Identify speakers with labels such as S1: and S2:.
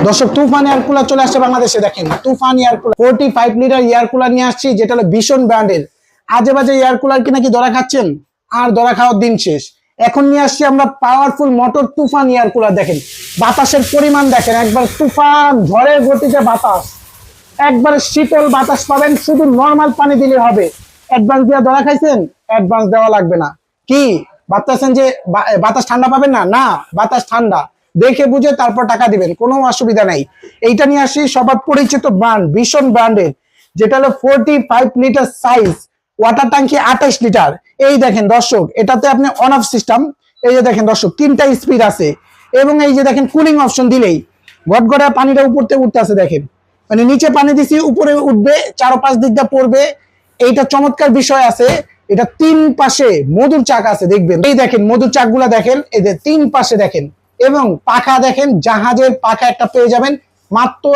S1: দর্শক তুফান air cooler চলে আসছে বাংলাদেশে। দেখেন তুফান air cooler 45 litre air cooler নিয়ে আসছি, যেটা হলো ভীষণ ব্র্যান্ডের। আজে বাজে এয়ার কুলার কিনা কি ধরা খাচ্ছেন, আর ধরা খাওয়ার দিন শেষ। এখন নিয়ে আসছি আমরা পাওয়ারফুল মোটর তুফান এয়ার কুলার। দেখেন বাতাসের পরিমাণ দেখেন, একবার তুফান ঝড়ের গতিতে বাতাস, একবার শীতল বাতাস পাবেন। শুধু নরমাল পানি দিলে হবে। অ্যাডভান্স দিয়ে ধরা খাইছেন, অ্যাডভান্স দেওয়া লাগবে না। কি ভাবতেছেন যে বাতাস ঠান্ডা পাবেন না? না, বাতাস ঠান্ডা, দেখে বুঝে তারপর টাকা দিবেন, কোনো অসুবিধা নাই। এইটা নিয়ে আসি সবার পরিচিত ব্র্যান্ড, ভীষণ ব্র্যান্ডের, যেটা হলো 45 লিটার সাইজ, ওয়াটার ট্যাঙ্কি 28 লিটার। এই দেখেন দর্শক, এটাতে আপনি অন অফ সিস্টেম, এই যে দেখেন দর্শক 3টা স্পিড আছে, এবং এই যে দেখেন কুলিং অপশন দিলেই গটগড়া পানিটা উপরতে উঠতে আছে। দেখেন মানে নিচে পানি দিছি, উপরে উঠবে, 4-5 দিক দিয়ে পড়বে। এইটা চমৎকার বিষয় আছে, এটা 3 পাশে মধুর চাক আছে, দেখবেন। এই দেখেন মধুর চাক গুলা দেখেন, এদের 3 পাশে দেখেন, এবং পাখা দেখেন, জাহাজের পাখা একটা পেয়ে যাবেন মাত্র